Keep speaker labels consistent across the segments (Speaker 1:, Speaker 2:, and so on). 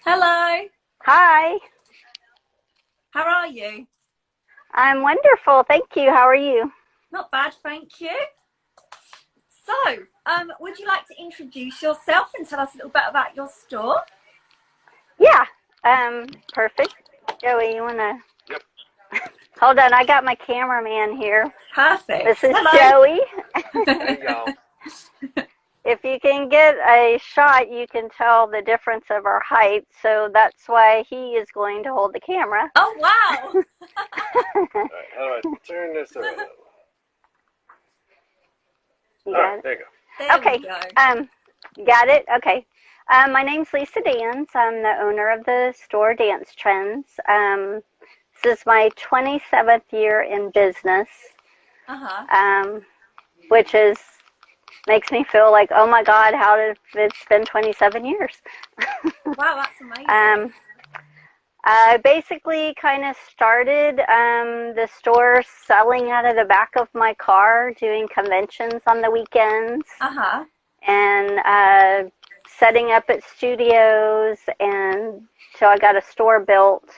Speaker 1: Hello,
Speaker 2: Hi,
Speaker 1: how are you?
Speaker 2: I'm wonderful. Thank you. How are you?
Speaker 1: Not bad, thank you. So, would you like to introduce yourself and tell us a little bit about your store?
Speaker 2: Yeah, perfect. Joey, you wanna hold on? I got my cameraman here.
Speaker 1: Perfect.
Speaker 2: This is
Speaker 1: Hello.
Speaker 2: Joey.
Speaker 3: There you go.
Speaker 2: If you can get a shot, you can tell the difference of our height. So that's why he is going to hold the camera.
Speaker 1: Oh, wow.
Speaker 3: All right, how do I turn this around?
Speaker 2: You
Speaker 3: All
Speaker 2: got
Speaker 3: right,
Speaker 2: it?
Speaker 3: there you go.
Speaker 1: There
Speaker 2: Okay.
Speaker 1: we go.
Speaker 2: Got it? Okay. My name's Lisa Dans. I'm the owner of the store Dance Trends. This is my 27th year in business,
Speaker 1: Uh-huh.
Speaker 2: which makes me feel like, oh my God, how did it's been 27 years?
Speaker 1: Wow, that's amazing.
Speaker 2: I basically kind of started the store selling out of the back of my car, doing conventions on the weekends,
Speaker 1: Uh-huh.
Speaker 2: and setting up at studios, and so I got a store built.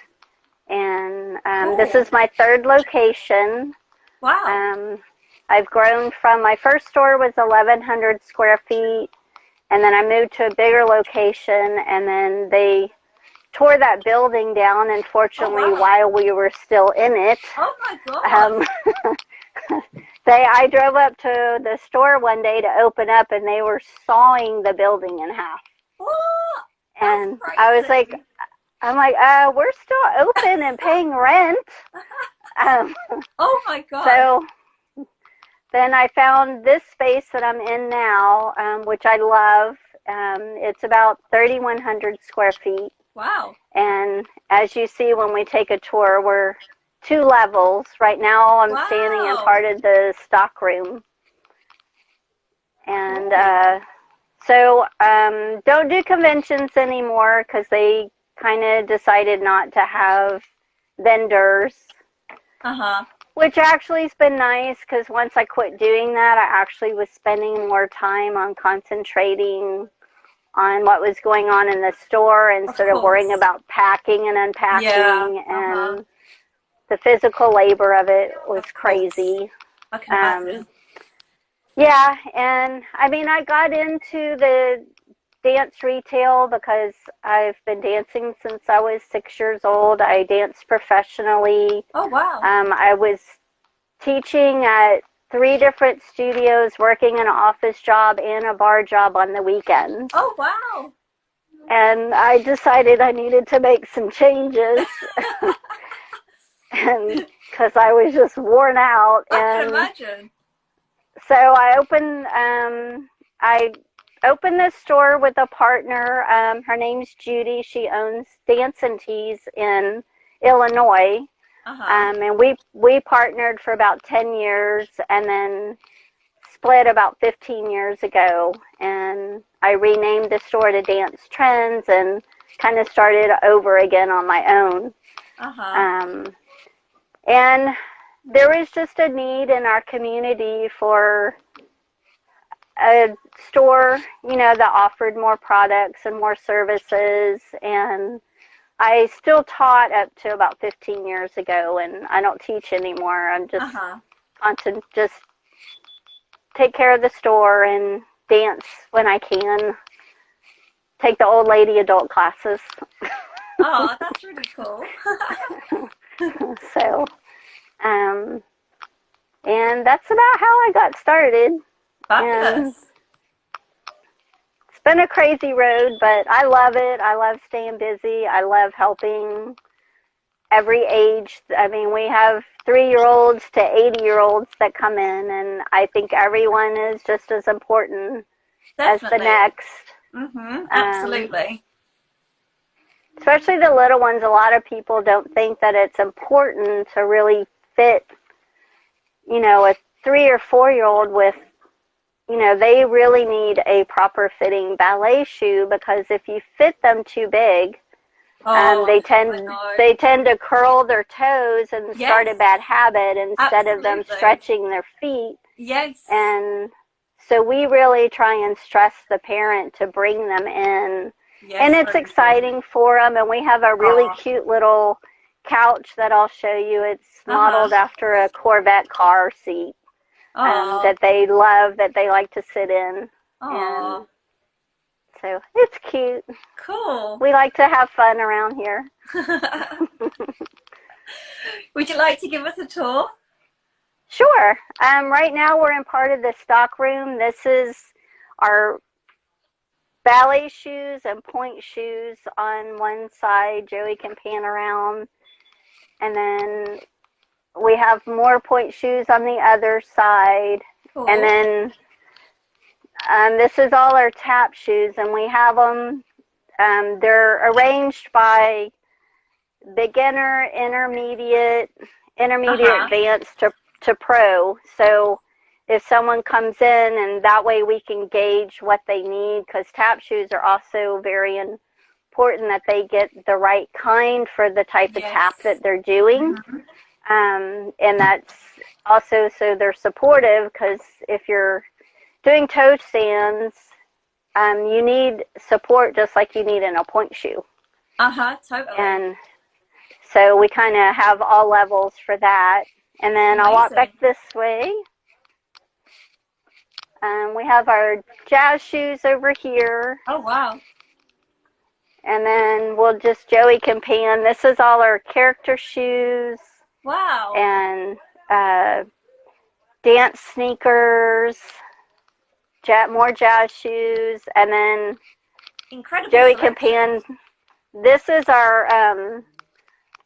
Speaker 2: And this
Speaker 1: Cool.
Speaker 2: is my third location.
Speaker 1: Wow.
Speaker 2: I've grown from, my first store was 1,100 square feet, and then I moved to a bigger location, and then they tore that building down, unfortunately,
Speaker 1: Oh, wow.
Speaker 2: while we were still in it.
Speaker 1: Oh, my God.
Speaker 2: I drove up to the store one day to open up, and they were sawing the building in half.
Speaker 1: What?
Speaker 2: And
Speaker 1: That's
Speaker 2: I was like,
Speaker 1: crazy.
Speaker 2: we're still open and paying rent. Um,
Speaker 1: Oh, my God.
Speaker 2: so then I found this space that I'm in now, which I love. It's about 3,100 square feet.
Speaker 1: Wow.
Speaker 2: And as you see when we take a tour, we're 2 levels. Right now I'm standing in
Speaker 1: Wow.
Speaker 2: part of the stock room. And
Speaker 1: Cool.
Speaker 2: so don't do conventions anymore because they kind of decided not to have vendors,
Speaker 1: Uh-huh.
Speaker 2: which actually has been nice because once I quit doing that, I actually was spending more time on concentrating on what was going on in the store
Speaker 1: Of
Speaker 2: instead of worrying
Speaker 1: course.
Speaker 2: about packing and
Speaker 1: Yeah.
Speaker 2: unpacking,
Speaker 1: Uh-huh.
Speaker 2: and the physical labor of it was
Speaker 1: Of course.
Speaker 2: crazy.
Speaker 1: I can
Speaker 2: Um,
Speaker 1: imagine.
Speaker 2: yeah, and I mean, I got into the dance retail because I've been dancing since I was 6 years old. I danced professionally.
Speaker 1: Oh, wow.
Speaker 2: I was teaching at 3 different studios, working an office job and a bar job on the weekends.
Speaker 1: Oh, wow.
Speaker 2: And I decided I needed to make some changes, and because I was just worn out.
Speaker 1: I can
Speaker 2: And
Speaker 1: imagine.
Speaker 2: so I opened this store with a partner. Her name's Judy. She owns Dance and Tees in Illinois.
Speaker 1: Uh-huh.
Speaker 2: And we partnered for about 10 years and then split about 15 years ago. And I renamed the store to Dance Trends and kind of started over again on my own.
Speaker 1: Uh-huh.
Speaker 2: And there was just a need in our community for a store, that offered more products and more services. And I still taught up to about 15 years ago, and I don't teach anymore. I'm just
Speaker 1: Uh-huh.
Speaker 2: on to just take care of the store and dance when I can. Take the old lady adult classes.
Speaker 1: Oh, that's really cool.
Speaker 2: So, and that's about how I got started. And
Speaker 1: Fabulous.
Speaker 2: it's been a crazy road, but I love it. I love staying busy. I love helping every age. I mean, we have 3-year-olds to 80-year-olds that come in, and I think everyone is just as important as the
Speaker 1: Definitely.
Speaker 2: next.
Speaker 1: Absolutely.
Speaker 2: Especially the little ones. A lot of people don't think that it's important to really fit, a 3 or 4-year-old with, they really need a proper fitting ballet shoe, because if you fit them too big,
Speaker 1: Oh,
Speaker 2: they
Speaker 1: I
Speaker 2: tend
Speaker 1: know.
Speaker 2: they tend to curl their toes and start a
Speaker 1: Yes,
Speaker 2: bad habit instead of them
Speaker 1: absolutely.
Speaker 2: stretching their feet.
Speaker 1: Yes.
Speaker 2: And so we really try and stress the parent to bring them in
Speaker 1: Yes,
Speaker 2: and it's
Speaker 1: very
Speaker 2: exciting for them. And we have a really cute little couch that I'll show you. It's modeled after a Corvette car seat that they love, that they like to sit in. And so it's cute.
Speaker 1: Cool.
Speaker 2: We like to have fun around here.
Speaker 1: Would you like to give us a tour?
Speaker 2: Sure. Right now we're in part of the stock room. This is our ballet shoes and pointe shoes on one side. Joey can pan around. And then we have more pointe shoes on the other side. Cool. And then this is all our tap shoes, and we have them. They're arranged by beginner, intermediate, advanced to pro. So if someone comes in, and that way we can gauge what they need, because tap shoes are also very important that they get the right kind for the type of tap that they're doing. And that's also so they're supportive, because if you're doing toe stands, you need support just like you need in a pointe shoe.
Speaker 1: Totally.
Speaker 2: And so we kind of have all levels for that. And then I'll walk back this way. We have our jazz shoes over here.
Speaker 1: Oh, wow.
Speaker 2: And then Joey can pan. This is all our character shoes.
Speaker 1: Wow.
Speaker 2: And dance sneakers, more jazz shoes, and then
Speaker 1: incredible
Speaker 2: Joey can pan. This is our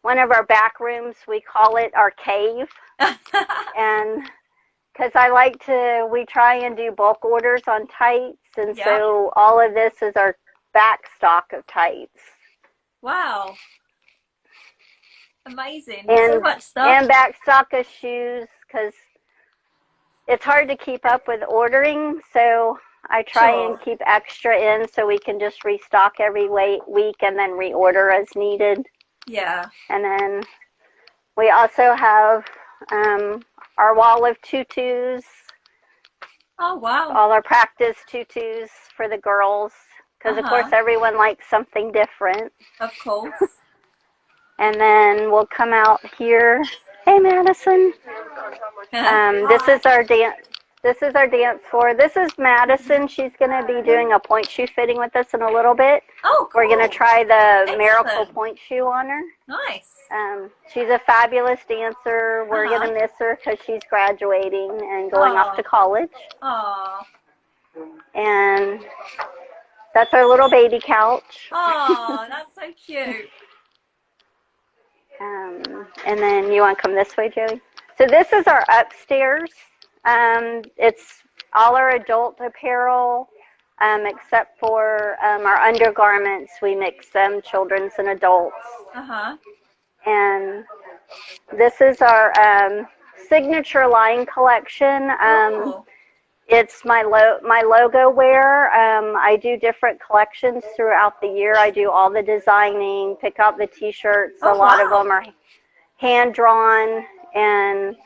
Speaker 2: one of our back rooms. We call it our cave. And because we try and do bulk orders on tights, and so all of this is our back stock of tights.
Speaker 1: Wow. Amazing.
Speaker 2: And,
Speaker 1: so much stuff.
Speaker 2: And back stock of shoes, because it's hard to keep up with ordering, so I try and keep extra in so we can just restock every week and then reorder as needed.
Speaker 1: Yeah.
Speaker 2: And then we also have our wall of tutus.
Speaker 1: Oh, wow.
Speaker 2: All our practice tutus for the girls, because of course everyone likes something different.
Speaker 1: Of course.
Speaker 2: And then we'll come out here. Hey, Madison. This is our dance. This is our dance floor. This is Madison. She's going to be doing a pointe shoe fitting with us in a little bit.
Speaker 1: Oh, cool.
Speaker 2: We're going to try the Miracle pointe shoe on her.
Speaker 1: Nice.
Speaker 2: She's a fabulous dancer. We're going to miss her because she's graduating and going off to college.
Speaker 1: Aww.
Speaker 2: And that's our little baby couch.
Speaker 1: Oh, that's so cute.
Speaker 2: And then you want to come this way, Joey? So this is our upstairs. It's all our adult apparel, except for our undergarments. We mix them, children's and adults. And this is our signature line collection. It's my logo wear. I do different collections throughout the year. I do all the designing, pick out the t-shirts. A lot of them are hand-drawn. And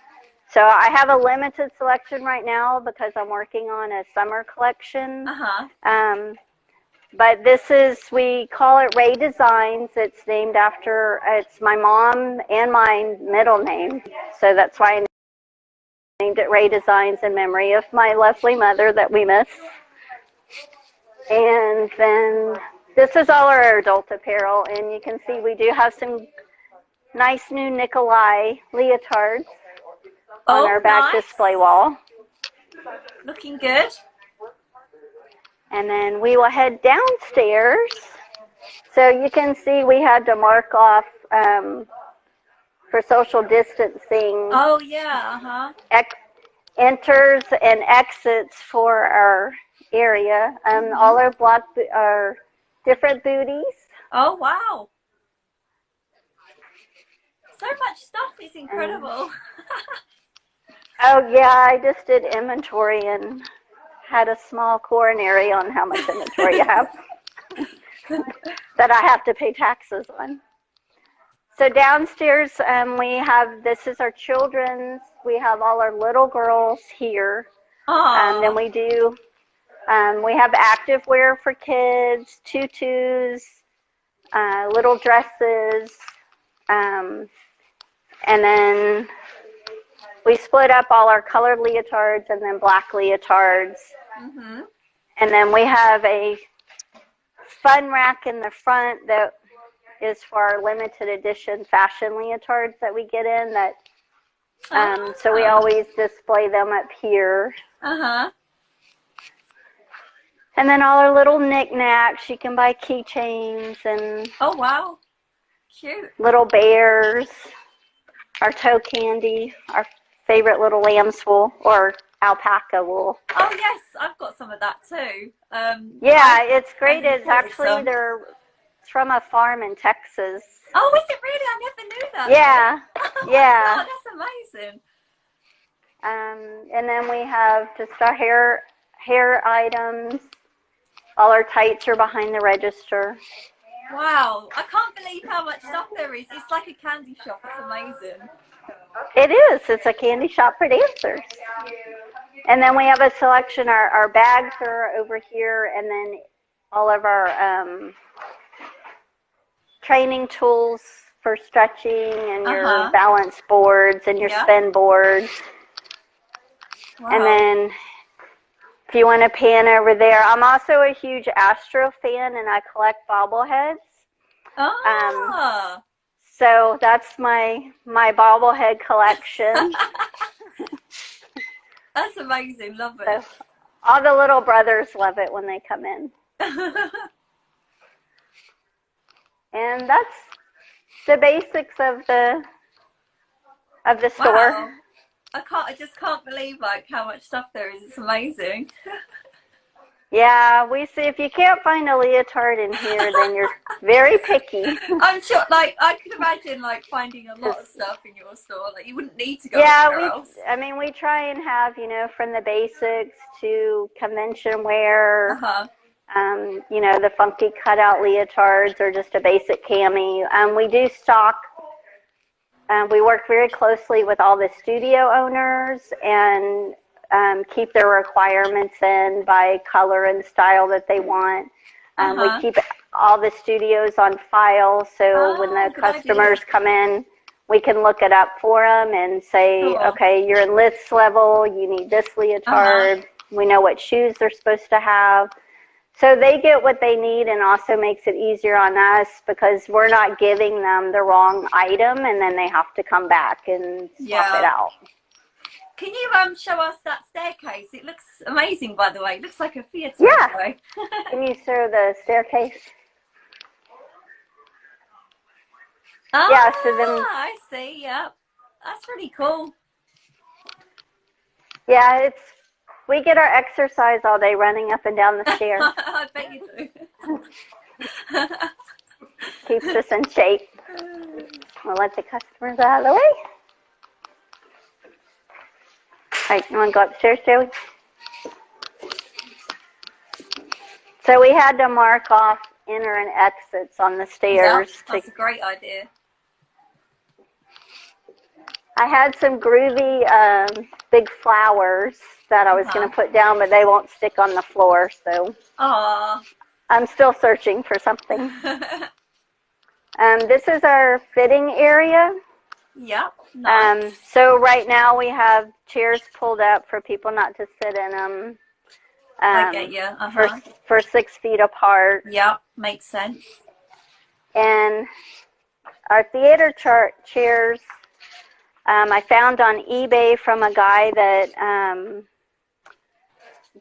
Speaker 2: so I have a limited selection right now because I'm working on a summer collection. But we call it Ray Designs. It's named after, it's my mom and my middle name. So that's why I named it Ray Designs in memory of my lovely mother that we miss. And then this is all our adult apparel. And you can see we do have some nice new Nikolay leotards on our back display wall.
Speaker 1: Looking good.
Speaker 2: And then we will head downstairs. So you can see we had to mark off for social distancing.
Speaker 1: Oh, yeah,
Speaker 2: Enters and exits for our area. All our different booties.
Speaker 1: Oh, wow. So much stuff is incredible.
Speaker 2: Oh, yeah, I just did inventory and had a small coronary on how much inventory you have that I have to pay taxes on. So downstairs, this is our children's. We have all our little girls here. Then we do We have activewear for kids, tutus, little dresses, and then we split up all our colored leotards and then black leotards.
Speaker 1: Mm-hmm.
Speaker 2: And then we have a fun rack in the front that is for our limited edition fashion leotards that we get in. That so we always display them up here.
Speaker 1: Uh-huh.
Speaker 2: And then all our little knickknacks. You can buy keychains and
Speaker 1: Oh, wow. Cute.
Speaker 2: little bears, our toe candy, our favorite little lamb's wool or alpaca wool.
Speaker 1: Oh, yes. I've got some of that too.
Speaker 2: Yeah, it's great. It's
Speaker 1: bought
Speaker 2: actually
Speaker 1: some.
Speaker 2: it's from a farm in Texas.
Speaker 1: Oh, is it really? I never knew that.
Speaker 2: Yeah,
Speaker 1: Oh,
Speaker 2: yeah.
Speaker 1: God, that's amazing.
Speaker 2: And then we have just our hair items. All our tights are behind the register.
Speaker 1: Wow. I can't believe how much stuff there is. It's like a candy shop. It's amazing.
Speaker 2: It is. It's a candy shop for dancers. And then we have a selection. Our bags are over here, and then all of our training tools for stretching and your balance boards and your spin boards.
Speaker 1: Wow.
Speaker 2: And then if you want to pan over there, I'm also a huge Astro fan, and I collect bobbleheads.
Speaker 1: Ah.
Speaker 2: So that's my bobblehead collection.
Speaker 1: That's amazing. Love it.
Speaker 2: So all the little brothers love it when they come in. And that's the basics of the store.
Speaker 1: Wow. I just can't believe like how much stuff there is. It's amazing.
Speaker 2: Yeah, we see if you can't find a leotard in here, then you're very picky.
Speaker 1: I'm sure, like, I could imagine, like, finding a lot of stuff in your store. Like, you wouldn't need to go anywhere else.
Speaker 2: I mean, we try and have, you know, from the basics to convention wear, you know, the funky cutout leotards or just a basic cami. We do stock. We work very closely with all the studio owners and keep their requirements in by color and style that they want. We keep all the studios on file, so when the customers come in, we can look it up for them and say, okay, you're in this level, you need this leotard. We know what shoes they're supposed to have. So they get what they need, and also makes it easier on us because we're not giving them the wrong item, and then they have to come back and swap it out.
Speaker 1: Can you show us that staircase? It looks amazing, by the way. It looks like a theatre.
Speaker 2: Yeah. Can you show the staircase?
Speaker 1: Oh,
Speaker 2: yeah, so then,
Speaker 1: I see. Yep. That's really cool.
Speaker 2: Yeah, we get our exercise all day running up and down the stairs.
Speaker 1: I bet you do.
Speaker 2: Keeps us in shape. We'll let the customers out of the way. All right, you want to go upstairs, Joey? So we had to mark off enter and exits on the stairs.
Speaker 1: Yep, that's a great idea.
Speaker 2: I had some groovy big flowers that I was going to put down, but they won't stick on the floor, so I'm still searching for something. This is our fitting area.
Speaker 1: Yep. Nice.
Speaker 2: So right now we have chairs pulled up for people not to sit in them.
Speaker 1: I get you.
Speaker 2: For 6 feet apart.
Speaker 1: Yep, makes sense.
Speaker 2: And our theater chairs, I found on eBay from a guy that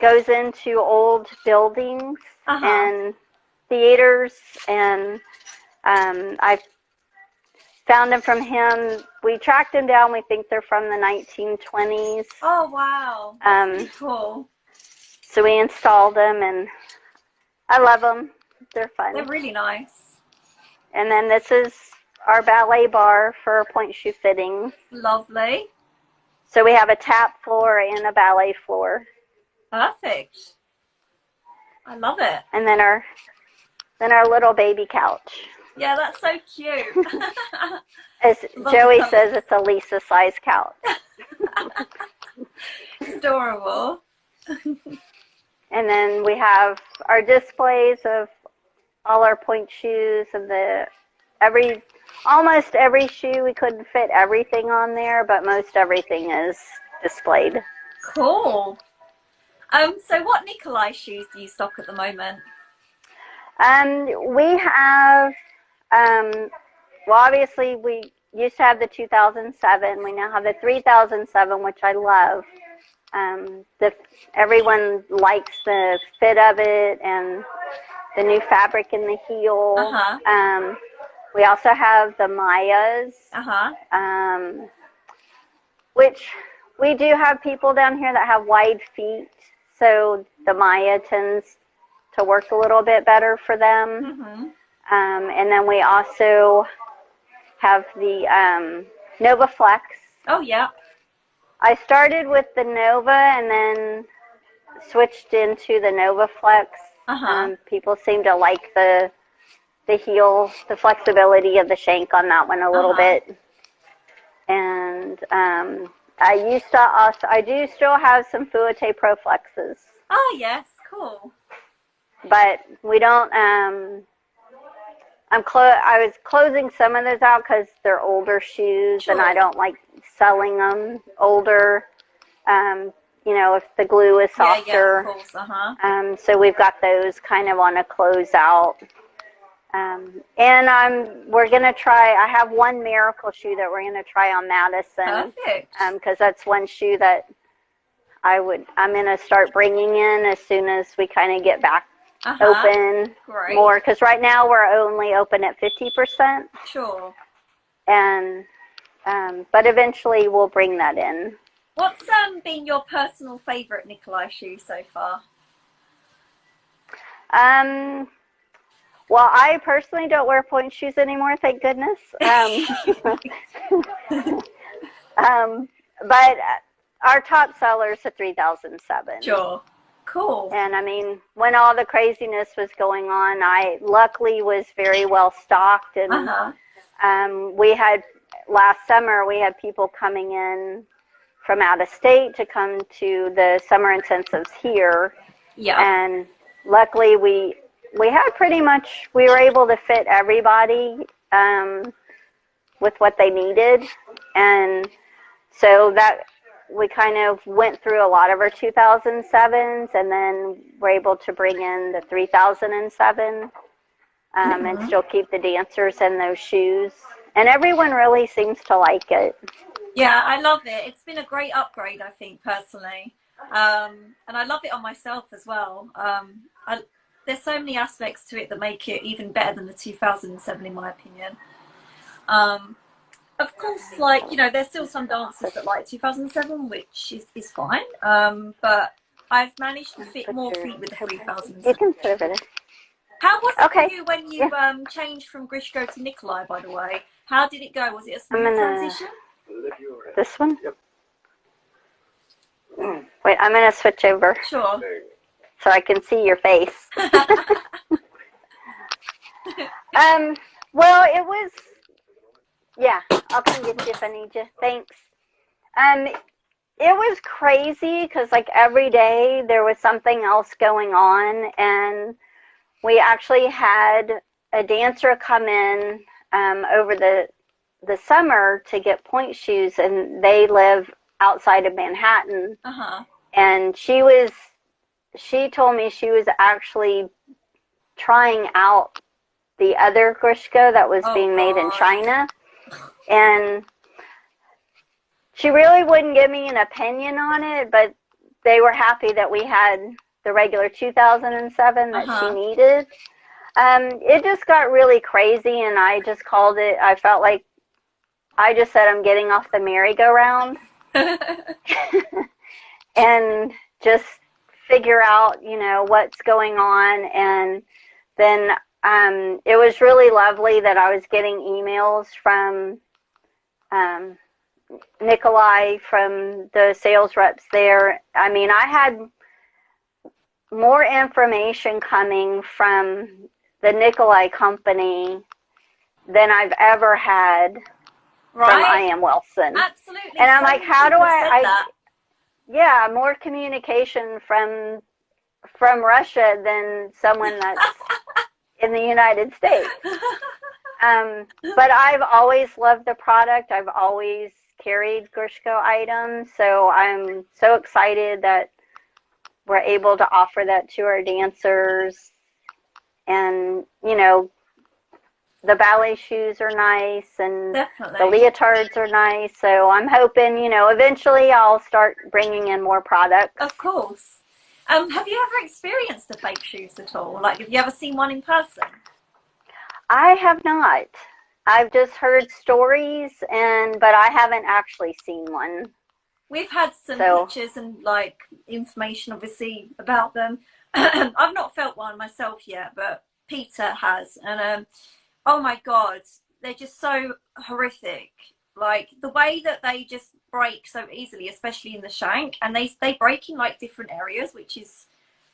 Speaker 2: goes into old buildings and theaters, and I found them from him. We tracked them down. We think they're from the 1920s.
Speaker 1: Oh, wow. That's really cool.
Speaker 2: So we installed them, and I love them. They're fun.
Speaker 1: They're really nice.
Speaker 2: And then this is our ballet bar for point shoe fittings.
Speaker 1: Lovely.
Speaker 2: So we have a tap floor and a ballet floor.
Speaker 1: Perfect. I love it.
Speaker 2: And then our little baby couch.
Speaker 1: Yeah, that's so cute.
Speaker 2: As Joey says, it's a Lisa size couch.
Speaker 1: It's adorable.
Speaker 2: And then we have our displays of all our pointe shoes and almost every shoe. We couldn't fit everything on there, but most everything is displayed.
Speaker 1: Cool. So what Nikolay shoes do you stock at the moment?
Speaker 2: We have, well, obviously we used to have the 2007. We now have the 3007, which I love. Everyone likes the fit of it and the new fabric in the heel. We also have the Mayas, which we do have people down here that have wide feet, so the Maya tends to work a little bit better for them. And then we also have the Nova Flex.
Speaker 1: Oh, yeah.
Speaker 2: I started with the Nova and then switched into the Nova Flex. People seem to like the heel, the flexibility of the shank on that one a little bit. And I do still have some Fouette Pro Flexes.
Speaker 1: Oh, yes, cool.
Speaker 2: But we don't, I was closing some of those out because they're older shoes, and I don't like selling them older. You know, if the glue is softer.
Speaker 1: Yeah, of course,
Speaker 2: so we've got those kind of on a closeout. And we're going to try, I have one miracle shoe that we're going to try on Madison.
Speaker 1: Perfect.
Speaker 2: Because that's one shoe that I'm going to start bringing in as soon as we kind of get back open more. Because right now we're only open at 50%.
Speaker 1: Sure.
Speaker 2: And, but eventually we'll bring that in.
Speaker 1: What's been your personal favorite Nikolay shoe so far?
Speaker 2: Well, I personally don't wear pointe shoes anymore, thank goodness. But our top seller is a 3007.
Speaker 1: Sure. Cool.
Speaker 2: And I mean, when all the craziness was going on, I luckily was very well stocked. And we had, last summer, we had people coming in from out of state to come to the summer intensives here.
Speaker 1: Yeah.
Speaker 2: And luckily we had pretty much, we were able to fit everybody with what they needed. And so that we kind of went through a lot of our 2007s, and then we're able to bring in the 3007 and still keep the dancers in those shoes. And everyone really seems to like it.
Speaker 1: Yeah, I love it. It's been a great upgrade, I think, personally. And I love it on myself as well. There's so many aspects to it that make it even better than the 2007, in my opinion. Of course, like, you know, there's still some dancers that like 2007, which is fine. But I've managed to fit more feet with the 3007.
Speaker 2: You can serve it.
Speaker 1: How was it for you when you changed from Grishko to Nikolay, by the way? How did it go? Was it a smooth transition?
Speaker 2: This one? Yep. Wait, I'm going to switch over.
Speaker 1: Sure.
Speaker 2: So I can see your face. Well, it was, yeah, I'll come get you if I need you. Thanks. It was crazy because, like, every day there was something else going on, and we actually had a dancer come in over the summer to get pointe shoes, and they live outside of Manhattan. And she told me she was actually trying out the other Grishko that was being made in China. And she really wouldn't give me an opinion on it, but they were happy that we had the regular 2007 that she needed. It just got really crazy, and I just called it, I felt like I just said I'm getting off the merry-go-round and just figure out, you know, what's going on. And then it was really lovely that I was getting emails from Nikolay, from the sales reps there. I mean, I had more information coming from the Nikolay company than I've ever had from I Am Wilson.
Speaker 1: Absolutely.
Speaker 2: And I'm like, how do I yeah, more communication from from Russia than someone that's in the United States. But I've always loved the product. I've always carried Grushko items, so I'm so excited that we're able to offer that to our dancers. And, you know, the ballet shoes are nice, and
Speaker 1: Definitely.
Speaker 2: the leotards are nice. So I'm hoping, you know, eventually I'll start bringing in more products.
Speaker 1: Of course. Have you ever experienced the fake shoes at all? Like, have you ever seen one in person?
Speaker 2: I have not. I've just heard stories, but I haven't actually seen one.
Speaker 1: We've had some pictures and like information, obviously, about them. I've not felt one myself yet, but Peter has, and oh my God, they're just so horrific. Like the way that they just break so easily, especially in the shank, and they break in like different areas, which is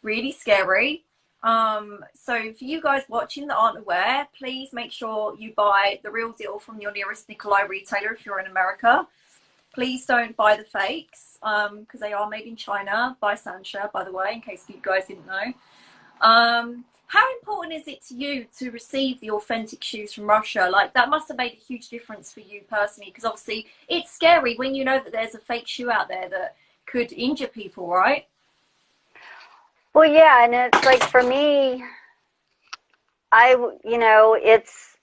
Speaker 1: really scary. So for you guys watching that aren't aware, please make sure you buy the real deal from your nearest Nikolay retailer if you're in America. Please don't buy the fakes, because they are made in China by Sansha, by the way, in case you guys didn't know. How important is it to you to receive the authentic shoes from Russia? Like, that must have made a huge difference for you personally, because obviously it's scary when you know that there's a fake shoe out there that could injure people, right?
Speaker 2: Well, yeah, and it's like for me, you know, it's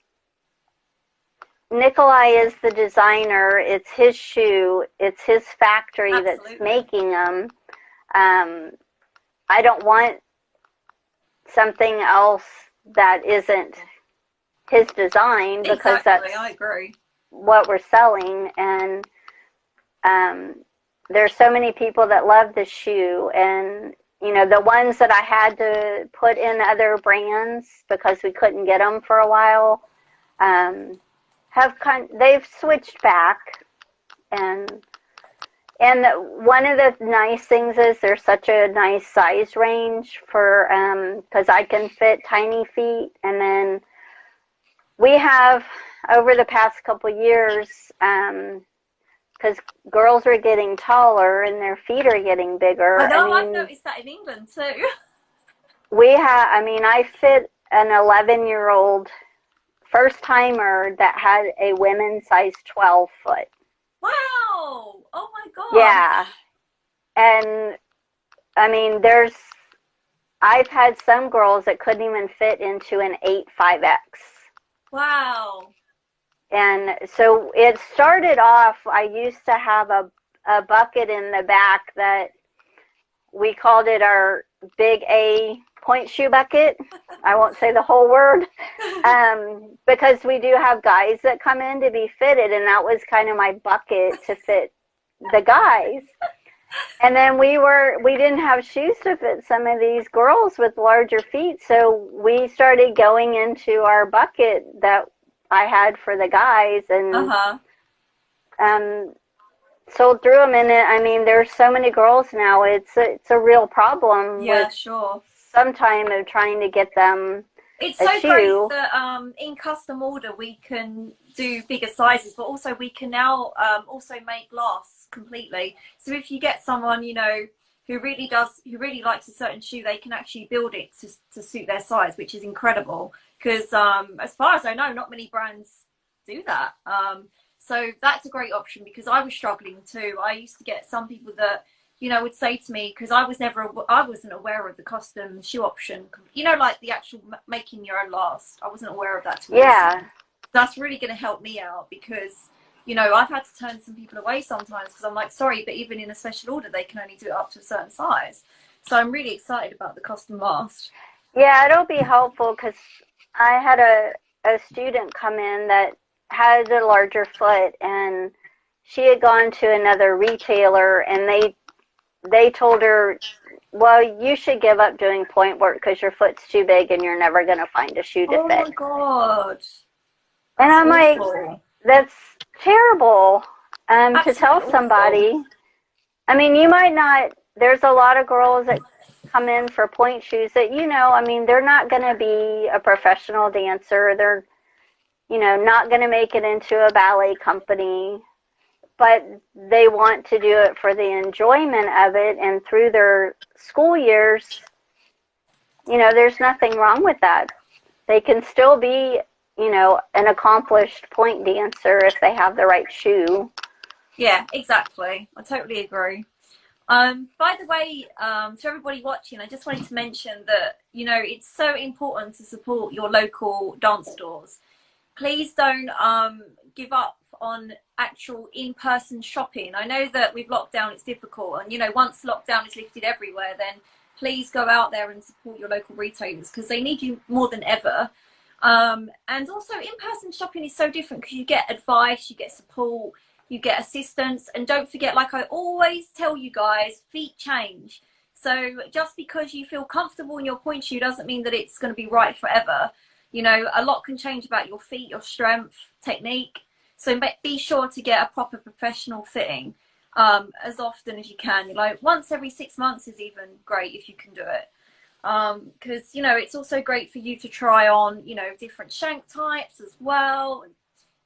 Speaker 2: Nikolay is the designer. It's his shoe. It's his factory that's making them. I don't want something else that isn't his design, because that's
Speaker 1: I agree.
Speaker 2: what we're selling. And there's so many people that love the shoe, and you know, the ones that I had to put in other brands because we couldn't get them for a while, they've switched back. And one of the nice things is there's such a nice size range for, because I can fit tiny feet. And then we have, over the past couple years, because girls are getting taller and their feet are getting bigger.
Speaker 1: I know, I've noticed that in England too.
Speaker 2: I fit an 11-year-old first-timer that had a women's size 12 foot.
Speaker 1: Wow! Oh my God!
Speaker 2: Yeah. And, I mean, I've had some girls that couldn't even fit into an 8-5X.
Speaker 1: Wow.
Speaker 2: And so it started off, I used to have a bucket in the back that we called it our big A point shoe bucket. I won't say the whole word, because we do have guys that come in to be fitted, and that was kind of my bucket to fit the guys. And then we didn't have shoes to fit some of these girls with larger feet, so we started going into our bucket that I had for the guys, and sold through them. And I mean, there's so many girls now. It's a real problem.
Speaker 1: Yeah, sure.
Speaker 2: Sometime of trying to get them.
Speaker 1: It's so great that in custom order we can do bigger sizes, but also we can now also make lasts completely. So if you get someone, you know, who really likes a certain shoe, they can actually build it to suit their size, which is incredible. Because as far as I know, not many brands do that. So that's a great option, because I was struggling too. I used to get some people that, you know, would say to me, because I wasn't aware of the custom shoe option. You know, like the actual making your own last. I wasn't aware of that.
Speaker 2: Yeah.
Speaker 1: That's really going to help me out, because, you know, I've had to turn some people away sometimes because I'm like, sorry, but even in a special order, they can only do it up to a certain size. So I'm really excited about the custom last.
Speaker 2: Yeah, it'll be helpful, because I had a student come in that had a larger foot, and she had gone to another retailer, and they told her, well, you should give up doing point work because your foot's too big and you're never going to find a shoe to fit.
Speaker 1: Oh my God.
Speaker 2: And I'm like, that's terrible to tell somebody. I mean, you might not, there's a lot of girls that come in for point shoes that, you know, I mean, they're not going to be a professional dancer. They're, you know, not going to make it into a ballet company, but they want to do it for the enjoyment of it. And through their school years, you know, there's nothing wrong with that. They can still be, you know, an accomplished point dancer if they have the right shoe.
Speaker 1: Yeah, exactly. I totally agree. By the way, to everybody watching, I just wanted to mention that, you know, it's so important to support your local dance stores. Please don't give up on actual in-person shopping. I know that with lockdown it's difficult, and, you know, once lockdown is lifted everywhere, then please go out there and support your local retailers because they need you more than ever. And also in-person shopping is so different because you get advice, you get support, you get assistance, and don't forget, like I always tell you guys, feet change. So just because you feel comfortable in your point shoe doesn't mean that it's going to be right forever. You know, a lot can change about your feet, your strength, technique. So be sure to get a proper professional fitting as often as you can. Like once every 6 months is even great if you can do it. Because, you know, it's also great for you to try on, you know, different shank types as well.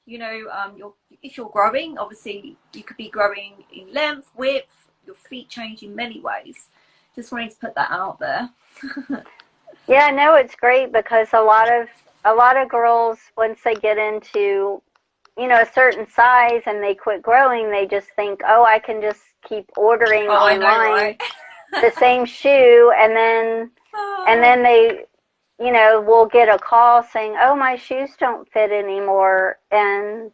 Speaker 1: You know, if you're growing, obviously you could be growing in length, width, your feet change in many ways. Just wanted to put that out there.
Speaker 2: Yeah, no, it's great because a lot of girls, once they get into, you know, a certain size and they quit growing, they just think, oh, I can just keep ordering online,
Speaker 1: I know, right?
Speaker 2: the same shoe, and then they, you know, will get a call saying, oh, my shoes don't fit anymore, and,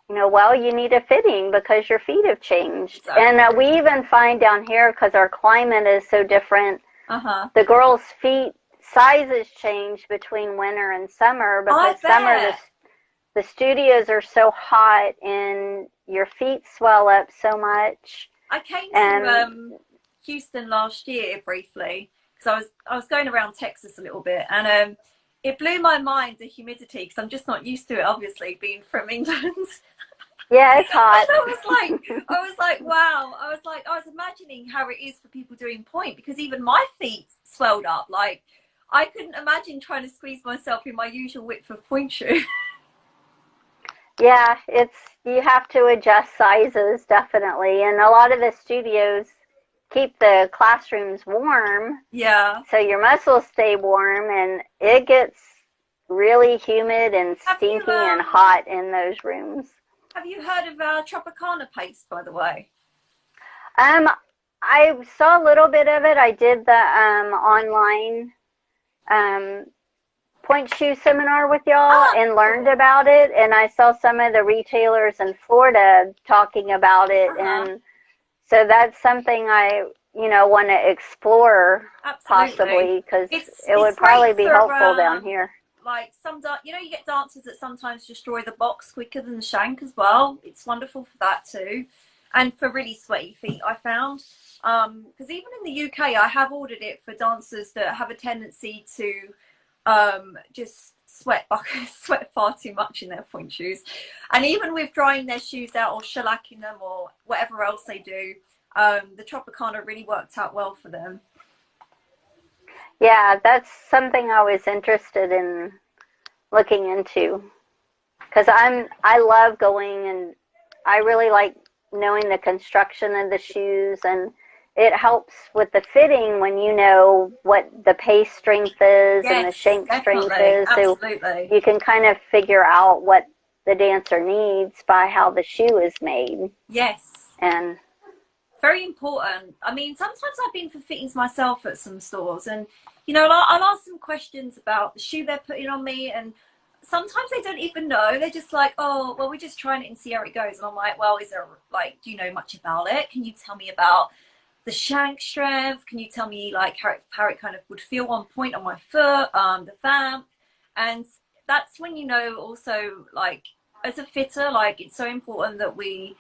Speaker 2: you know, well, you need a fitting because your feet have changed.
Speaker 1: Exactly.
Speaker 2: And we even find down here, because our climate is so different, the girls' feet sizes change between winter and summer, because summer the studios are so hot and your feet swell up so much.
Speaker 1: I came to Houston last year briefly because I was going around Texas a little bit, and it blew my mind, the humidity, because I'm just not used to it, obviously, being from England.
Speaker 2: Yeah, it's hot.
Speaker 1: I was like, wow. I was imagining how it is for people doing point, because even my feet swelled up. Like, I couldn't imagine trying to squeeze myself in my usual width of point shoe.
Speaker 2: Yeah, you have to adjust sizes, definitely. And a lot of the studios keep the classrooms warm.
Speaker 1: Yeah.
Speaker 2: So your muscles stay warm, and it gets really humid and stinky and hot in those rooms.
Speaker 1: Have you heard of Tropicana paste, by the way?
Speaker 2: I saw a little bit of it. I did the online point shoe seminar with y'all and learned about it, and I saw some of the retailers in Florida talking about it, and so that's something I, you know, want to explore. Absolutely. Possibly, because it would probably be helpful down here.
Speaker 1: Like you know, you get dancers that sometimes destroy the box quicker than the shank as well. It's wonderful for that too, and for really sweaty feet, I found. Because even in the UK, I have ordered it for dancers that have a tendency to just sweat far too much in their point shoes, and even with drying their shoes out or shellacking them or whatever else they do, the Tropicana really worked out well for them.
Speaker 2: Yeah, that's something I was interested in looking into, because I love going, and I really like knowing the construction of the shoes, and it helps with the fitting when you know what the pace strength is and the shank strength is. So you can kind of figure out what the dancer needs by how the shoe is made.
Speaker 1: Yes.
Speaker 2: And
Speaker 1: very important. I mean, sometimes I've been for fittings myself at some stores, and, you know, I'll ask them questions about the shoe they're putting on me, and sometimes they don't even know. They're just like, oh, well, we're just trying it and see how it goes. And I'm like, well, is there, like, do you know much about it? Can you tell me about the shank strength? Can you tell me, like, how it kind of would feel on point on my foot, the vamp? And that's when, you know, also, like, as a fitter, like, it's so important that we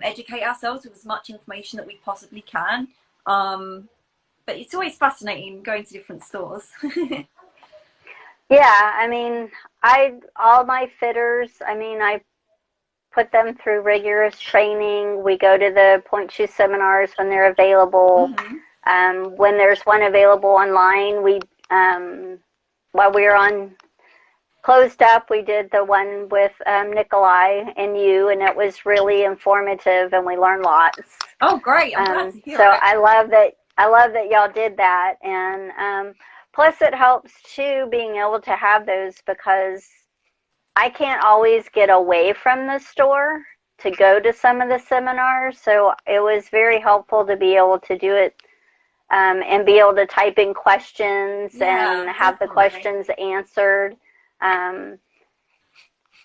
Speaker 1: educate ourselves with as much information that we possibly can. But it's always fascinating going to different stores.
Speaker 2: Yeah, I mean, all my fitters, I mean, I put them through rigorous training. We go to the point shoe seminars when they're available. When there's one available online, while we were on closed up, we did the one with Nikolay and you, and it was really informative, and we learned lots.
Speaker 1: Oh, great! I'm glad to hear
Speaker 2: so
Speaker 1: it.
Speaker 2: I love that y'all did that, and Plus it helps too being able to have those, because I can't always get away from the store to go to some of the seminars. So it was very helpful to be able to do it and be able to type in questions and have the questions answered.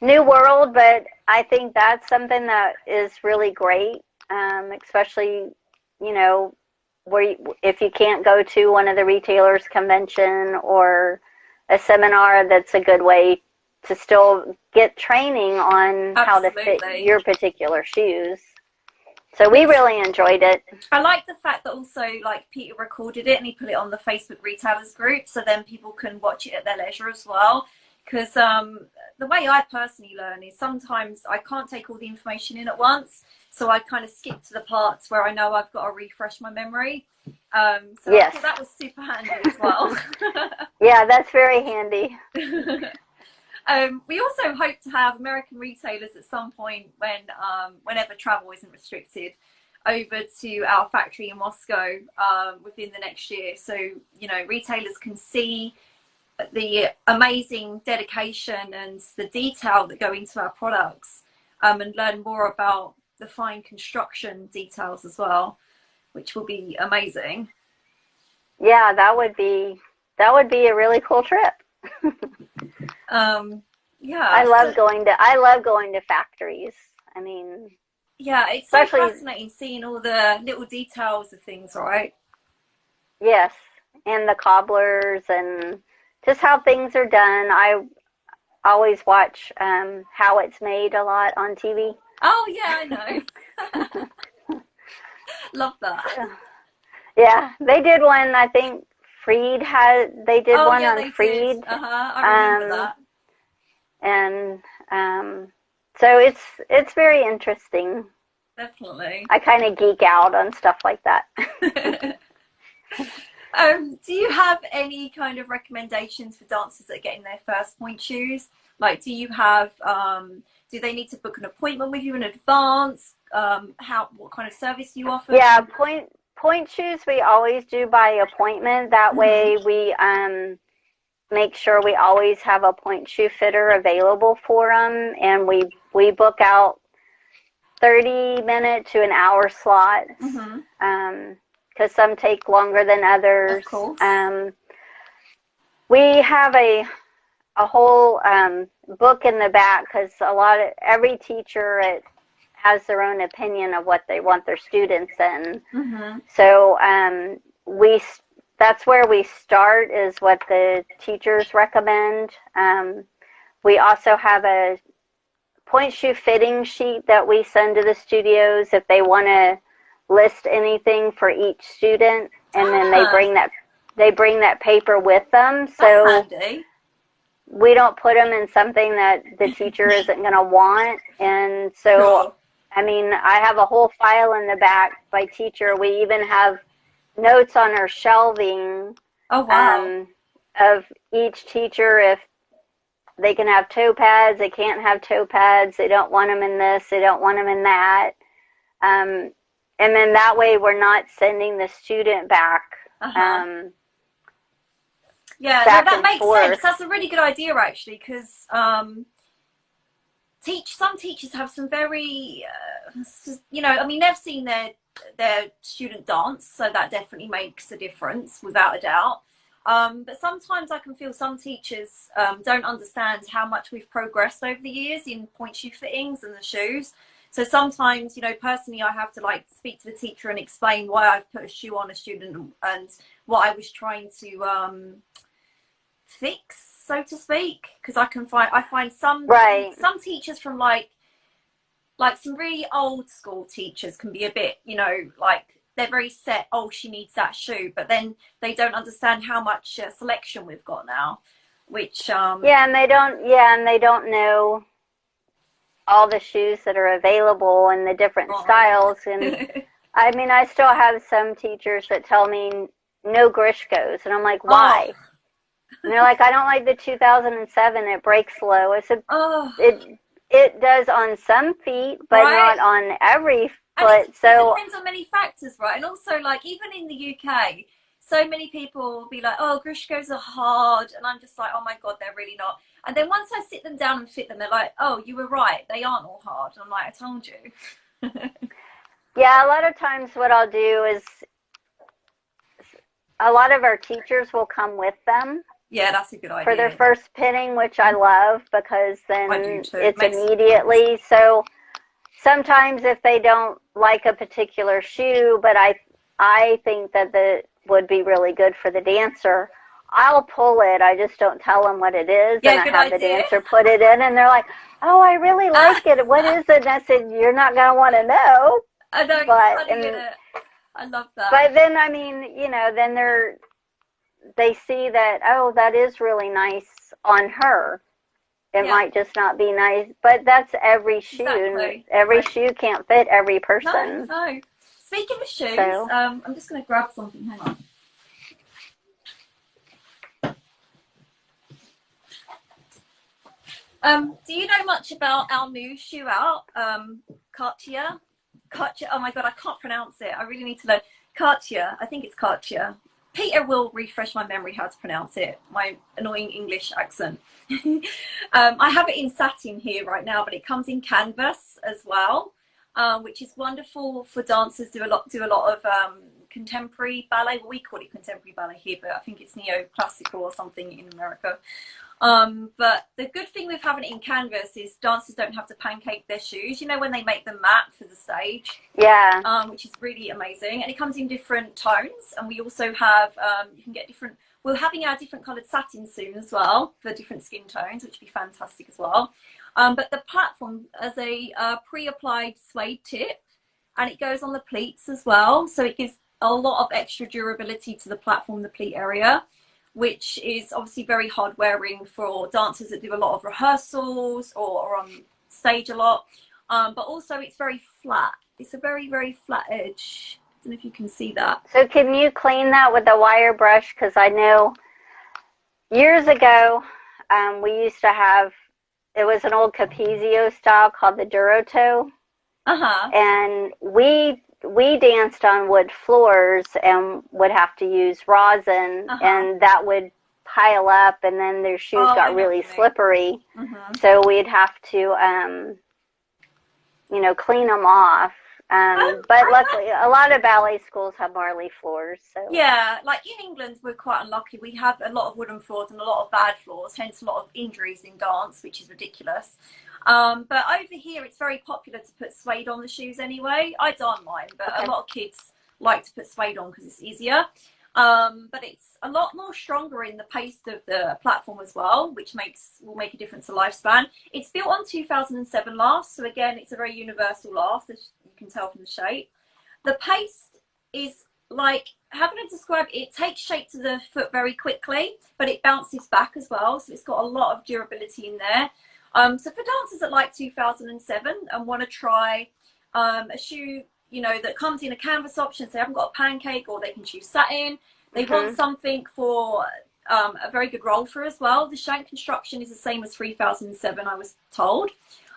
Speaker 2: New world, but I think that's something that is really great, especially, you know, where if you can't go to one of the retailers convention or a seminar, that's a good way to still get training on how to fit your particular shoes. So we really enjoyed it.
Speaker 1: I like the fact that also, like, Peter recorded it and he put it on the Facebook retailers group, so then people can watch it at their leisure as well. Because the way I personally learn is sometimes I can't take all the information in at once, so I kind of skip to the parts where I know I've got to refresh my memory. So I thought that was super handy as well.
Speaker 2: Yeah, that's very handy.
Speaker 1: We also hope to have American retailers at some point when, whenever travel isn't restricted, over to our factory in Moscow within the next year. So, you know, retailers can see the amazing dedication and the detail that go into our products, and learn more about the fine construction details as well, which will be amazing.
Speaker 2: Yeah, that would be a really cool trip.
Speaker 1: Yeah,
Speaker 2: I love going to factories. I mean,
Speaker 1: yeah, it's so fascinating seeing all the little details of things, right?
Speaker 2: Yes, and the cobblers and just how things are done. I always watch How It's Made a lot on TV.
Speaker 1: Oh yeah, I know. Love that.
Speaker 2: Yeah, they did one. I think Freed they did one on Freed.
Speaker 1: I remember that.
Speaker 2: And so it's very interesting.
Speaker 1: Definitely.
Speaker 2: I kind of geek out on stuff like that.
Speaker 1: Do you have any kind of recommendations for dancers that are getting their first point shoes? Like, do you have, do they need to book an appointment with you in advance? What kind of service do you offer?
Speaker 2: Yeah, point shoes we always do by appointment. That way we make sure we always have a point shoe fitter available for them, and we book out 30-minute to an hour slots. Because some take longer than others.
Speaker 1: Of course.
Speaker 2: We have a whole book in the back, because every teacher has their own opinion of what they want their students in. So that's where we start, is what the teachers recommend. We also have a point shoe fitting sheet that we send to the studios if they want to list anything for each student, and then they bring that paper with them. So we don't put them in something that the teacher isn't going to want. And so, I mean, I have a whole file in the back by teacher. We even have notes on our shelving of each teacher, if they can have toe pads, they can't have toe pads, they don't want them in this, they don't want them in that. And then that way we're not sending the student back.
Speaker 1: Yeah, that makes sense. That's a really good idea, actually, because some teachers have some very, you know, I mean, they've seen their student dance, so that definitely makes a difference, without a doubt. But sometimes I can feel some teachers don't understand how much we've progressed over the years in point shoe fittings and the shoes. So sometimes, you know, personally, I have to like speak to the teacher and explain why I've put a shoe on a student and what I was trying to fix, so to speak. Because I find some teachers from like some really old school teachers can be a bit, you know, like they're very set. Oh, she needs that shoe, but then they don't understand how much selection we've got now. Which and
Speaker 2: they don't know all the shoes that are available and the different styles. And I mean, I still have some teachers that tell me no Grishkos, and I'm like, why? And they're like, I don't like the 2007, it breaks slow. I said, it does on some feet, but not on every foot.
Speaker 1: So it depends on many factors, right? And also, like, even in the UK, so many people will be like, oh, Grishkos are hard. And I'm just like, oh my God, they're really not. And then once I sit them down and fit them, they're like, oh, you were right. They aren't all hard. And I'm like, I told you.
Speaker 2: Yeah, a lot of times what I'll do is a lot of our teachers will come with them.
Speaker 1: Yeah, that's a good idea.
Speaker 2: For their first pinning, which I love because then it's
Speaker 1: Makes
Speaker 2: immediately. So sometimes if they don't like a particular shoe, but I think that would be really good for the dancer, I'll pull it. I just don't tell them what it is,
Speaker 1: Yeah,
Speaker 2: and I
Speaker 1: good
Speaker 2: have
Speaker 1: idea.
Speaker 2: the dancer put it in, and they're like, "Oh, I really like it. What is it?" And I said, "You're not gonna want to know."
Speaker 1: I know,
Speaker 2: But
Speaker 1: I love that.
Speaker 2: But then I mean, you know, then they see that, oh, that is really nice on her. It might just not be nice, but that's every shoe.
Speaker 1: Exactly.
Speaker 2: Every shoe can't fit every person.
Speaker 1: No. Speaking of shoes,
Speaker 2: So,
Speaker 1: I'm just going to grab something. Hang on. Do you know much about our new shoe out, Cartier? Cartier. Oh my God, I can't pronounce it. I really need to know. Cartier. I think it's Cartier. Peter will refresh my memory how to pronounce it. My annoying English accent. I have it in satin here right now, but it comes in canvas as well, which is wonderful for dancers. Do a lot of contemporary ballet. Well, we call it contemporary ballet here, but I think it's neoclassical or something in America. But the good thing with having it in canvas is dancers don't have to pancake their shoes, you know, when they make them matte for the stage.
Speaker 2: Yeah.
Speaker 1: Which is really amazing. And it comes in different tones. And we also have, you can get different, we're having our different coloured satin soon as well for different skin tones, which would be fantastic as well. But the platform has a pre-applied suede tip, and it goes on the pleats as well. So it gives a lot of extra durability to the platform, the pleat area, which is obviously very hard wearing for dancers that do a lot of rehearsals or on stage a lot. But also it's very flat. It's a very, very flat edge. I don't know if you can see that.
Speaker 2: So can you clean that with a wire brush? Because I know years ago we used to have, it was an old Capezio style called the Durotoe.
Speaker 1: Uh-huh.
Speaker 2: And we danced on wood floors and would have to use rosin, and that would pile up, and then their shoes got really slippery. So we'd have to, you know, clean them off. But luckily, a lot of ballet schools have marley floors. So
Speaker 1: yeah, like in England, we're quite unlucky. We have a lot of wooden floors and a lot of bad floors, hence a lot of injuries in dance, which is ridiculous. But over here, it's very popular to put suede on the shoes anyway. I don't mind, but a lot of kids like to put suede on because it's easier. But it's a lot more stronger in the paste of the platform as well, which will make a difference to lifespan. It's built on 2007 last, so again, it's a very universal last, as you can tell from the shape. The paste is like, how can I describe it? It takes shape to the foot very quickly, but it bounces back as well, so it's got a lot of durability in there. So for dancers that like 2007 and want to try a shoe, you know, that comes in a canvas option, so they haven't got a pancake, or they can choose satin. They want something for a very good roll through as well. The shank construction is the same as 3007, I was told.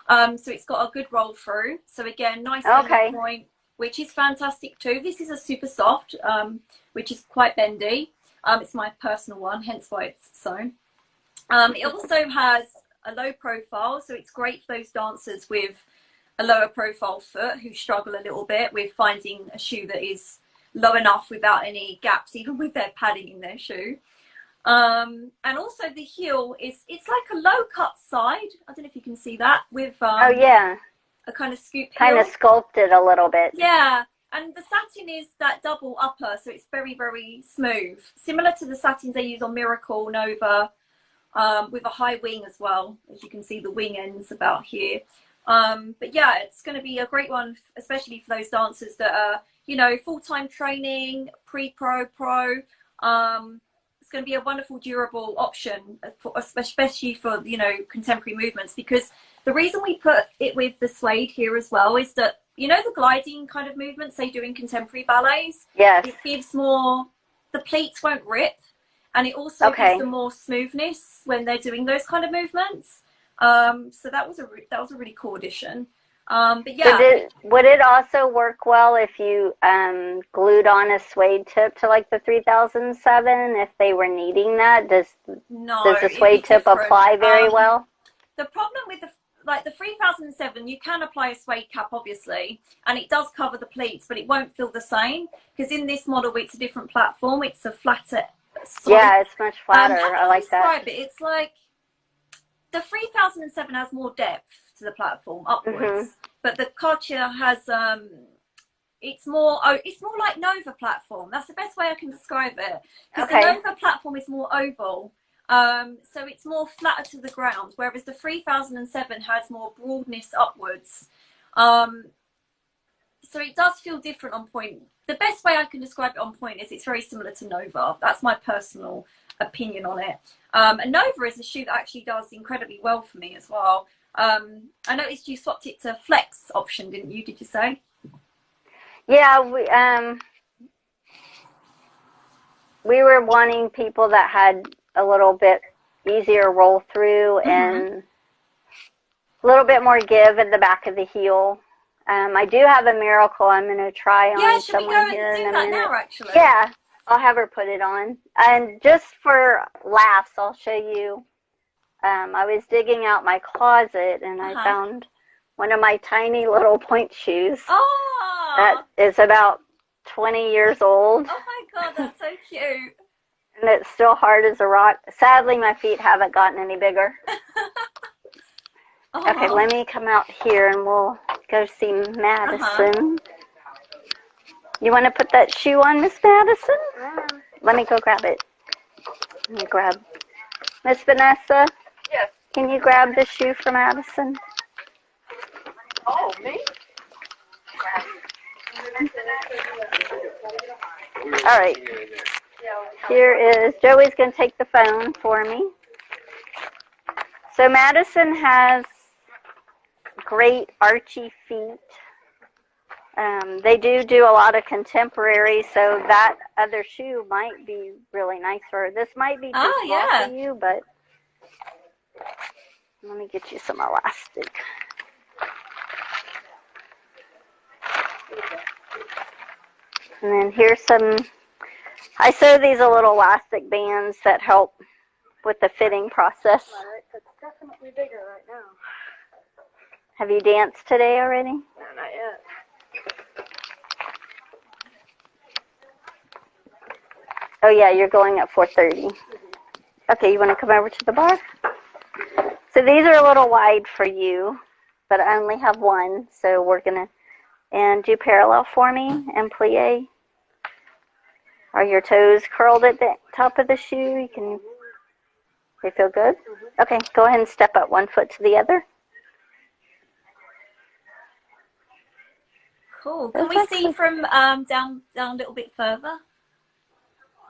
Speaker 1: So it's got a good roll through. So again, nice point, which is fantastic too. This is a super soft, which is quite bendy. It's my personal one, hence why it's sewn. It also has a low profile, so it's great for those dancers with a lower profile foot who struggle a little bit with finding a shoe that is low enough without any gaps, even with their padding in their shoe. And also the heel it's like a low cut side. I don't know if you can see that, with a kind of scoop heel.
Speaker 2: Kind of sculpted a little bit.
Speaker 1: Yeah, and the satin is that double upper, so it's very, very smooth, similar to the satins they use on Miracle, Nova, with a high wing as well. As you can see, the wing ends about here. But yeah, it's going to be a great one, especially for those dancers that are, you know, full-time training, pre-pro, pro. It's going to be a wonderful, durable option, especially for, you know, contemporary movements, because the reason we put it with the suede here as well is that, you know, the gliding kind of movements they do in contemporary ballets, it gives more, the pleats won't rip, and it also gives them more smoothness when they're doing those kind of movements. So that was a really cool addition. But yeah.
Speaker 2: So would it also work well if you glued on a suede tip to like the 3007 if they were needing that? Does the suede tip apply very well?
Speaker 1: The problem with the 3007, you can apply a suede cap, obviously, and it does cover the pleats, but it won't feel the same because in this model, it's a different platform. It's a flatter.
Speaker 2: Yeah, it's much flatter. I like that.
Speaker 1: It's like the 3007 has more depth to the platform upwards, but the Cartier has it's more like Nova platform. That's the best way I can describe it, because the Nova platform is more oval. So it's more flatter to the ground, whereas the 3007 has more broadness upwards. So it does feel different on point. The best way I can describe it on point is it's very similar to Nova. That's my personal opinion on it. And Nova is a shoe that actually does incredibly well for me as well. I noticed you swapped it to flex option, didn't you? Did you say?
Speaker 2: Yeah, we were wanting people that had a little bit easier roll through and a little bit more give at the back of the heel. I do have a Miracle I'm going to try on someone here in a minute.
Speaker 1: Now, actually?
Speaker 2: Yeah, I'll have her put it on. And just for laughs, I'll show you. I was digging out my closet and I found one of my tiny little point shoes.
Speaker 1: Oh!
Speaker 2: That is about 20 years old.
Speaker 1: Oh my God, that's so cute.
Speaker 2: And it's still hard as a rock. Sadly, my feet haven't gotten any bigger. Okay, let me come out here and we'll go see Madison. You want to put that shoe on, Miss Madison? Let me go grab it. Let me grab. Miss Vanessa?
Speaker 4: Yes.
Speaker 2: Can you grab the shoe for Madison?
Speaker 4: Oh, me?
Speaker 2: All right. Here is, Joey's going to take the phone for me. So Madison has great archy feet. They do a lot of contemporary, so that other shoe might be really nice for her. This might be too small for you, but let me get you some elastic. And then here's some, I sew these little elastic bands that help with the fitting process.
Speaker 4: It's definitely bigger right now.
Speaker 2: Have you danced today already?
Speaker 4: No, not yet.
Speaker 2: Oh yeah, you're going at 4:30. Okay, you want to come over to the bar? So these are a little wide for you, but I only have one, so we're going to, and do parallel for me and plie. Are your toes curled at the top of the shoe? They feel good? Okay, go ahead and step up one foot to the other.
Speaker 1: Cool. Can we see from down a little bit further?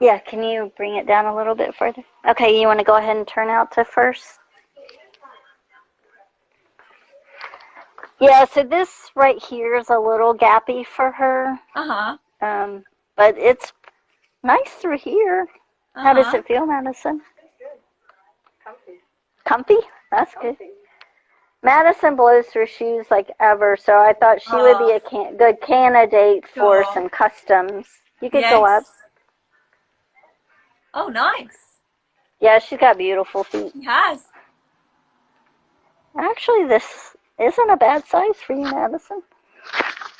Speaker 2: Yeah, can you bring it down a little bit further? Okay, you want to go ahead and turn out to first? Yeah, so this right here is a little gappy for her. But it's nice through here. How does it feel, Madison?
Speaker 4: Comfy.
Speaker 2: Comfy? That's good. Madison blows through shoes like ever, so I thought she would be a good candidate for some customs. You could go up.
Speaker 1: Oh, nice.
Speaker 2: Yeah, she's got beautiful feet.
Speaker 1: She has.
Speaker 2: Actually, this isn't a bad size for you, Madison.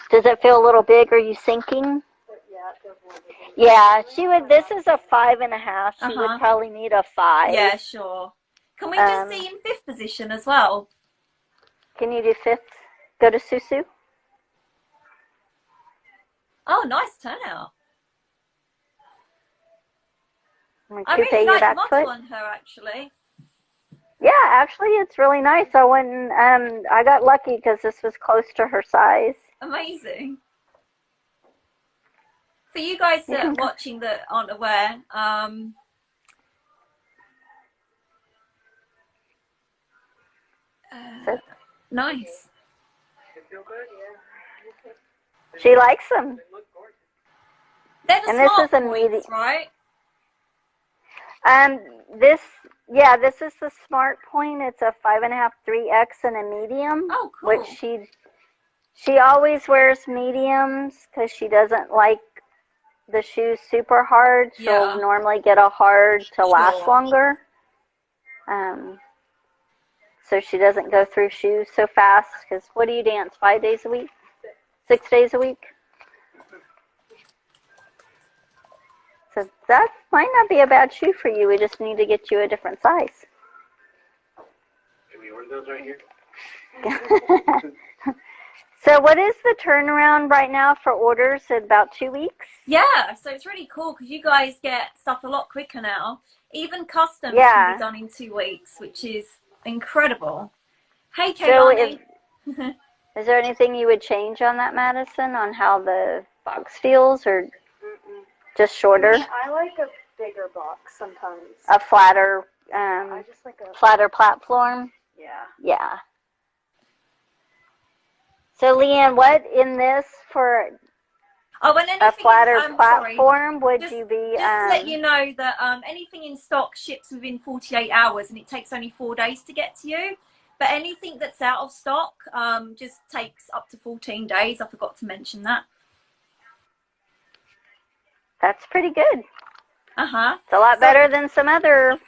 Speaker 2: Does it feel a little big? Are you sinking?
Speaker 4: Yeah, it feels a little bit.
Speaker 2: Yeah, she would. This is a 5.5. She would probably need a 5.
Speaker 1: Yeah, sure. Can we just see in 5th position as well?
Speaker 2: Can you do 5th? Go to Susu.
Speaker 1: Oh, nice turnout. I
Speaker 2: Coupe
Speaker 1: really
Speaker 2: your
Speaker 1: like the
Speaker 2: back
Speaker 1: model
Speaker 2: foot.
Speaker 1: on her, actually.
Speaker 2: Yeah, actually, it's really nice. I went and I got lucky because this was close to her size.
Speaker 1: Amazing. For you guys that are watching that aren't aware, nice.
Speaker 3: They feel good? Yeah.
Speaker 2: She likes them.
Speaker 3: They look gorgeous.
Speaker 1: They're the
Speaker 2: And this
Speaker 1: smart
Speaker 2: is a
Speaker 1: points, right?
Speaker 2: This is the Smart Point. It's a 5.5, 3X, and a medium.
Speaker 1: Oh, cool.
Speaker 2: Which She always wears mediums because she doesn't like the shoes super hard. She'll normally get a hard to last longer. So she doesn't go through shoes so fast. Because what do you dance, 5 days a week? 6 days a week? So that might not be a bad shoe for you. We just need to get you a different size.
Speaker 3: Can we order those right here?
Speaker 2: So what is the turnaround right now for orders? About 2 weeks?
Speaker 1: Yeah, so it's really cool because you guys get stuff a lot quicker now. Even customs can be done in 2 weeks, which is incredible. Hey, Kaylani.
Speaker 2: So is there anything you would change on that, Madison, on how the box feels, or just shorter?
Speaker 4: I like a bigger box sometimes.
Speaker 2: A flatter,
Speaker 4: I just like a
Speaker 2: flatter platform?
Speaker 4: Yeah.
Speaker 2: Yeah. So, Leanne, what in this for a flatter platform would you be?
Speaker 1: Just to let you know that anything in stock ships within 48 hours and it takes only 4 days to get to you. But anything that's out of stock just takes up to 14 days. I forgot to mention that.
Speaker 2: That's pretty good.
Speaker 1: Uh-huh.
Speaker 2: It's a lot better than some other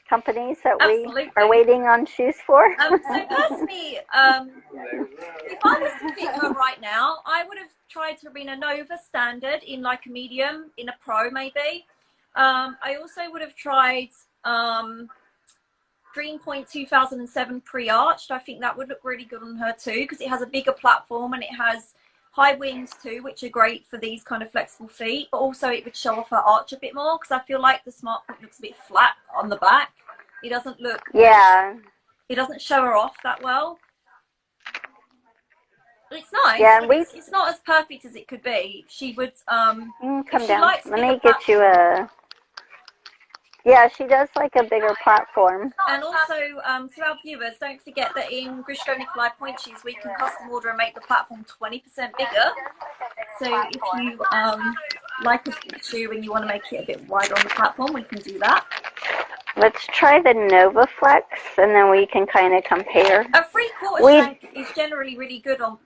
Speaker 2: companies that we are waiting on shoes for.
Speaker 1: So personally, if I was to pick her right now, I would have tried to bring a Nova standard in like a medium, in a pro maybe. I also would have tried Dream Point 2007 pre-arched. I think that would look really good on her too because it has a bigger platform and it has high wings too, which are great for these kind of flexible feet, but also it would show off her arch a bit more because I feel like the Smart Point looks a bit flat on the back. It doesn't look, it doesn't show her off that well. It's nice,
Speaker 2: yeah,
Speaker 1: but it's not as perfect as it could be. She would,
Speaker 2: come down. Let me get you a, yeah, she does like a bigger platform.
Speaker 1: And also, to our viewers, don't forget that in Grishko Nikolay Point shoes, we can custom order and make the platform 20% bigger. So if you like a shoe and you want to make it a bit wider on the platform, we can do that.
Speaker 2: Let's try the Nova Flex, and then we can kind of compare.
Speaker 1: A 3/4 shank is generally really good on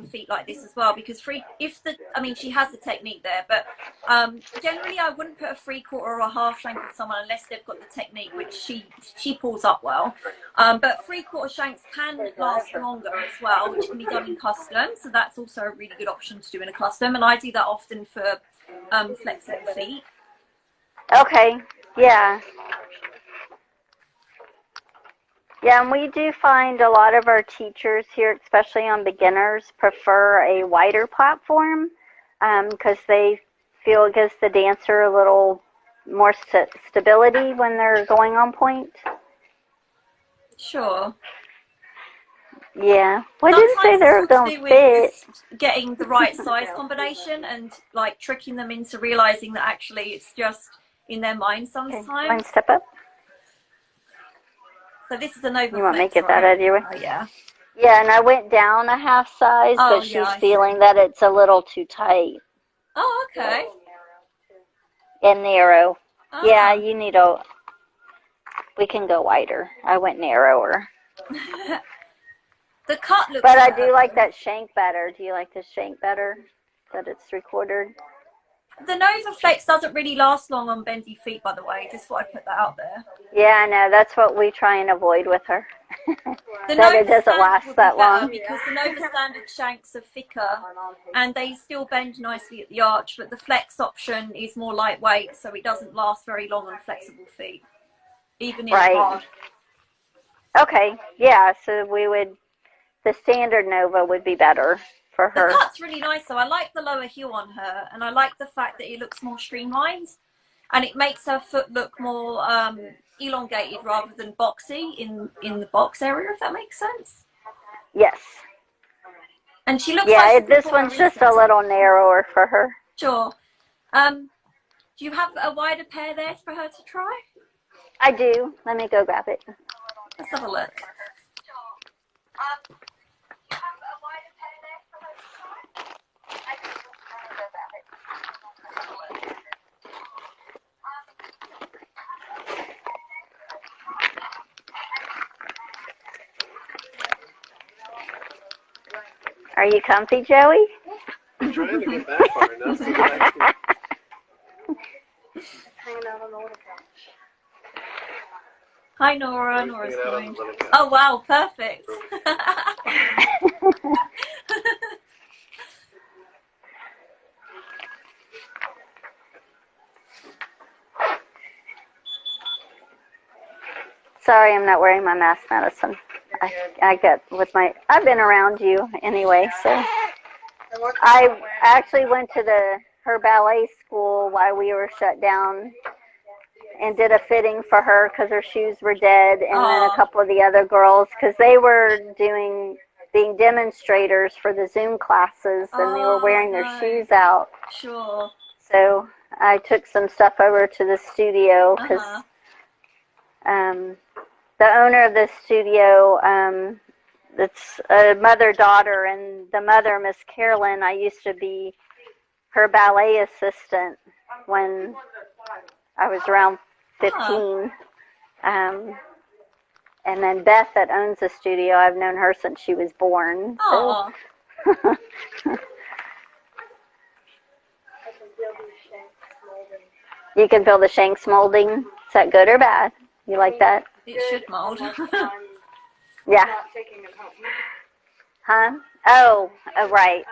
Speaker 1: feet like this as well, because I mean, she has the technique there, but generally I wouldn't put a 3/4 or a half shank on someone unless they've got the technique, which she pulls up well. But 3/4 shanks can last longer as well, which can be done in custom, so that's also a really good option to do in a custom, and I do that often for flexible feet.
Speaker 2: Okay, yeah. Yeah, and we do find a lot of our teachers here, especially on beginners, prefer a wider platform because they feel it gives the dancer a little more stability when they're going on point.
Speaker 1: Sure.
Speaker 2: Yeah. Well, I didn't say they don't fit.
Speaker 1: Getting the right size combination and like tricking them into realizing that actually it's just in their mind sometimes.
Speaker 2: Okay. One step up.
Speaker 1: So this is an Nova.
Speaker 2: You want to make it that out of your way?
Speaker 1: Oh, yeah.
Speaker 2: Yeah, and I went down a half size, but she's feeling that it's a little too tight.
Speaker 1: Oh, okay.
Speaker 2: And narrow. Oh. Yeah, you need we can go wider. I went narrower.
Speaker 1: The cut looks
Speaker 2: But I do like that shank better. Do you like the shank better? That it's 3/4?
Speaker 1: The Nova Flex doesn't really last long on bendy feet, by the way. Just thought I'd put that out there.
Speaker 2: Yeah, I know. That's what we try and avoid with her.
Speaker 1: The
Speaker 2: that it doesn't last that long.
Speaker 1: Because the Nova Standard shanks are thicker and they still bend nicely at the arch, but the Flex option is more lightweight, so it doesn't last very long on flexible feet, even in hard.
Speaker 2: Okay, yeah. So the standard Nova would be better for her.
Speaker 1: The cut's really nice, though. I like the lower heel on her, and I like the fact that it looks more streamlined, and it makes her foot look more elongated rather than boxy in the box area, if that makes sense.
Speaker 2: Yes.
Speaker 1: And she looks
Speaker 2: this one's just a little narrower for her.
Speaker 1: Sure. Do you have a wider pair there for her to try?
Speaker 2: I do. Let me go grab it.
Speaker 1: Let's have a look.
Speaker 2: Are you comfy, Joey?
Speaker 3: I'm trying to get back far enough so that I can...
Speaker 4: Hanging out on the little couch.
Speaker 1: Hi, Nora. Nora's
Speaker 3: Hanging out on
Speaker 1: coming.
Speaker 3: the little couch.
Speaker 1: Oh, wow. Perfect.
Speaker 2: Sorry, I'm not wearing my mask medicine. I've been around you anyway, so. I actually went to her ballet school while we were shut down and did a fitting for her because her shoes were dead, and then a couple of the other girls because they were being demonstrators for the Zoom classes, and they were wearing their shoes out.
Speaker 1: Sure.
Speaker 2: So I took some stuff over to the studio because the owner of the studio, it's a mother-daughter, and the mother, Miss Carolyn, I used to be her ballet assistant when I was around 15. And then Beth that owns the studio, I've known her since she was born. So. You can feel the shanks molding. Is that good or bad? You like that?
Speaker 1: It should mold.
Speaker 2: Yeah.
Speaker 4: Not taking it home.
Speaker 2: Huh? Oh, right.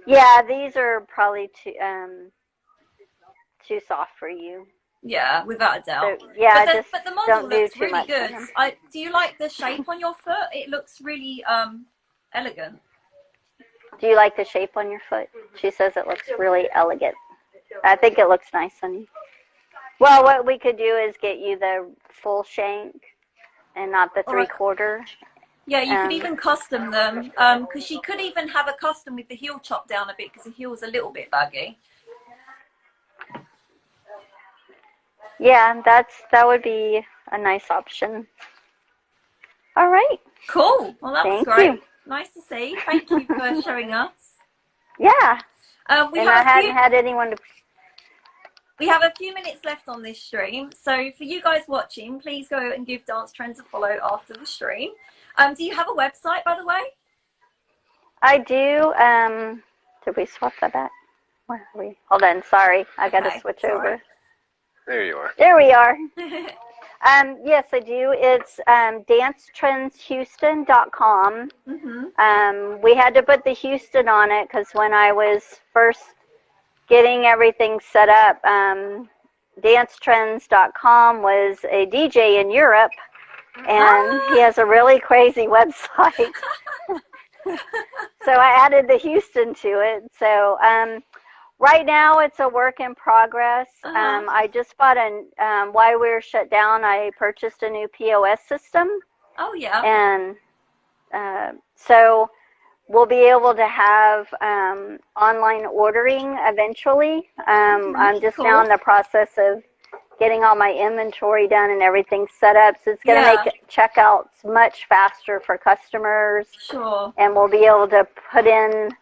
Speaker 2: Yeah, these are probably too soft for you.
Speaker 1: Yeah, without a doubt.
Speaker 2: So, yeah,
Speaker 1: but the model
Speaker 2: don't do
Speaker 1: looks
Speaker 2: too
Speaker 1: really
Speaker 2: much
Speaker 1: good.
Speaker 2: on them.
Speaker 1: Do you like the shape on your foot? It looks really elegant.
Speaker 2: Do you like the shape on your foot? She says it looks really elegant. I think it looks nice on you. Well, what we could do is get you the full shank and not the 3/4.
Speaker 1: Yeah, you could even custom them, because she could even have a custom with the heel chopped down a bit because the heel's a little bit baggy.
Speaker 2: Yeah, that would be a nice option. All right.
Speaker 1: Cool. Well, that was
Speaker 2: Thank
Speaker 1: great.
Speaker 2: you.
Speaker 1: Nice to see. Thank you for showing us.
Speaker 2: Yeah.
Speaker 1: We
Speaker 2: and I hadn't had anyone to...
Speaker 1: We have a few minutes left on this stream. So for you guys watching, please go and give Dance Trends a follow after the stream. Do you have a website, by the way?
Speaker 2: I do. Did we swap that back? Where are we? Hold on. Sorry. I got to switch over.
Speaker 3: There you are.
Speaker 2: There we are. Yes, I do. It's dancetrendshouston.com. We had to put the Houston on it because when I was first getting everything set up, dancetrends.com was a DJ in Europe, and he has a really crazy website. So I added the Houston to it. So right now it's a work in progress. I just bought while we were shut down, I purchased a new POS system.
Speaker 1: Oh, yeah.
Speaker 2: And so we'll be able to have online ordering eventually. I'm just now in the process of getting all my inventory done and everything set up. So it's going to make checkouts much faster for customers.
Speaker 1: Sure.
Speaker 2: And we'll be able to put in,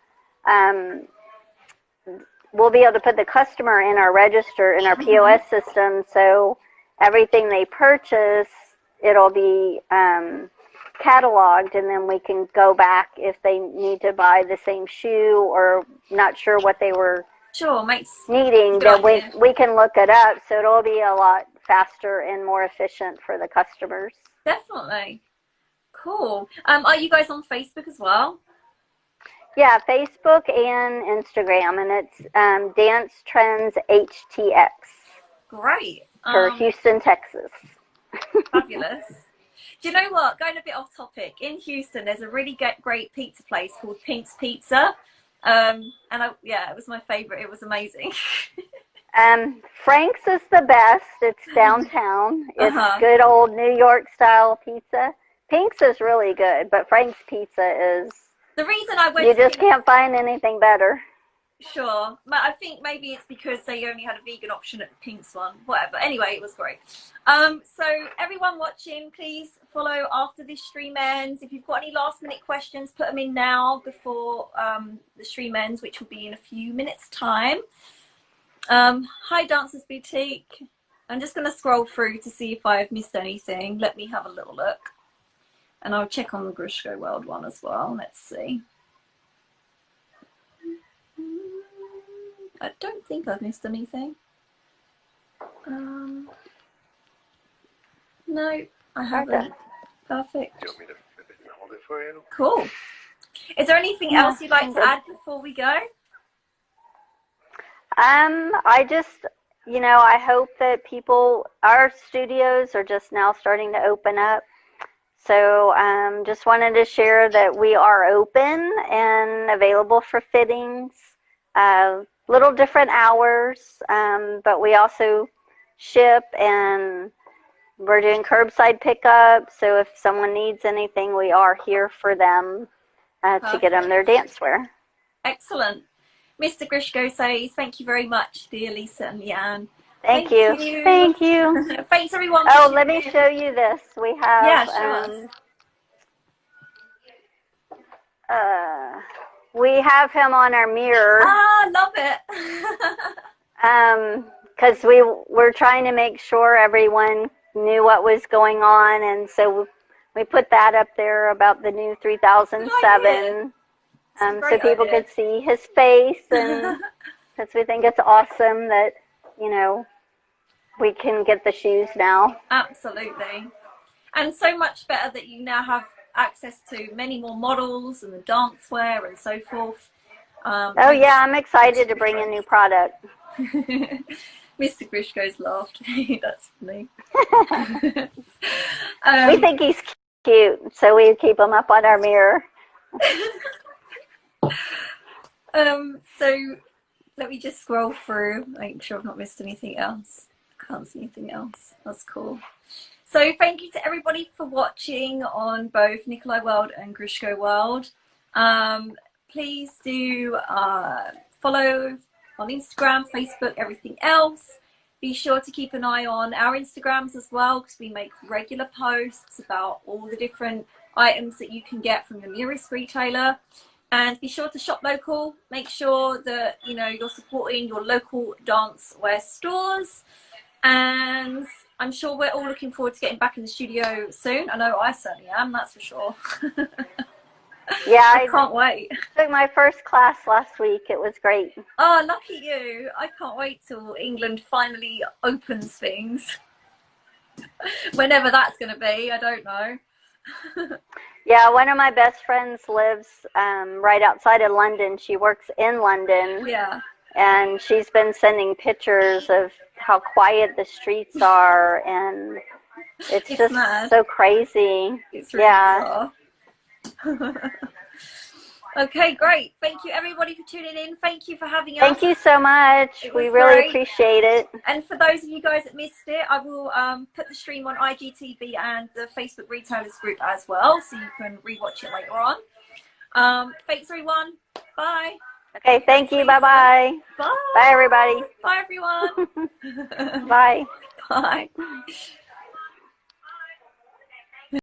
Speaker 2: the customer in our register, in our POS system. So everything they purchase, it'll be cataloged, and then we can go back if they need to buy the same shoe or not sure what they were needing, then we can look it up, so it'll be a lot faster and more efficient for the customers.
Speaker 1: Definitely. Cool. Are you guys on Facebook as well?
Speaker 2: Yeah, Facebook and Instagram, and it's Dance Trends HTX.
Speaker 1: Great.
Speaker 2: For Houston, Texas.
Speaker 1: Fabulous. Do you know what? Going a bit off topic. In Houston, there's a really great pizza place called Pink's Pizza. And it was my favorite. It was amazing.
Speaker 2: Frank's is the best. It's downtown. It's good old New York style pizza. Pink's is really good, but Frank's Pizza is...
Speaker 1: The reason I went...
Speaker 2: You just can't find anything better.
Speaker 1: Sure. But I think maybe it's because they only had a vegan option at the Pink's one. Whatever. Anyway, it was great. So everyone watching, please follow after this stream ends. If you've got any last minute questions, put them in now before the stream ends, which will be in a few minutes time. Hi, Dancers Boutique. I'm just going to scroll through to see if I've missed anything. Let me have a little look. And I'll check on the Grushko World one as well. Let's see. I don't think I've missed anything. No, I haven't. Perfect.
Speaker 3: Do you want me to hold it for you?
Speaker 1: Cool. Is there anything else you'd like to add before we go?
Speaker 2: I just, you know, I hope that our studios are just now starting to open up. So just wanted to share that we are open and available for fittings. Little different hours, but we also ship, and we're doing curbside pickup. So if someone needs anything, we are here for them to get them their dancewear.
Speaker 1: Excellent. Mr. Grishko says, thank you very much, dear Lisa and Leanne.
Speaker 2: Thank you. Thank you.
Speaker 1: Thanks, everyone.
Speaker 2: Oh, let me show you this. We have, we have him on our mirror.
Speaker 1: Ah, love it.
Speaker 2: Because we're trying to make sure everyone knew what was going on, and so we put that up there about the new 3007. So people could see his face, and because we think it's awesome that, you know, we can get the shoes now.
Speaker 1: Absolutely. And so much better that you now have access to many more models and the dancewear and so forth.
Speaker 2: Oh yeah, I'm excited to bring in new product.
Speaker 1: Mr. Grishko's laughed. That's funny.
Speaker 2: We think he's cute, so we keep him up on our mirror.
Speaker 1: So let me just scroll through, make sure I've not missed anything else. Can't see anything else. That's cool. So thank you to everybody for watching on both Nikolay World and Grishko World. Please do follow on Instagram, Facebook, everything else. Be sure to keep an eye on our Instagrams as well, because we make regular posts about all the different items that you can get from your nearest retailer. And be sure to shop local. Make sure that, you know, you're supporting your local dancewear stores. And I'm sure we're all looking forward to getting back in the studio soon. I know I certainly am, that's for sure.
Speaker 2: Yeah,
Speaker 1: I can't wait.
Speaker 2: Took my first class last week. It was great.
Speaker 1: Oh, lucky you. I can't wait till England finally opens things. Whenever that's going to be, I don't know.
Speaker 2: Yeah, one of my best friends lives right outside of London. She works in London.
Speaker 1: Yeah.
Speaker 2: And she's been sending pictures of how quiet the streets are, and it's just mad. So crazy.
Speaker 1: It's really bizarre. Okay, great. Thank you everybody for tuning in. Thank you for having us.
Speaker 2: Thank you so much. We really appreciate it.
Speaker 1: And for those of you guys that missed it, I will put the stream on IGTV and the Facebook Retailers group as well, so you can rewatch it later on. Thanks everyone. Bye.
Speaker 2: Okay, thank you. Bye-bye.
Speaker 1: Bye.
Speaker 2: Bye, everybody.
Speaker 1: Bye, everyone.
Speaker 2: Bye.
Speaker 1: Bye.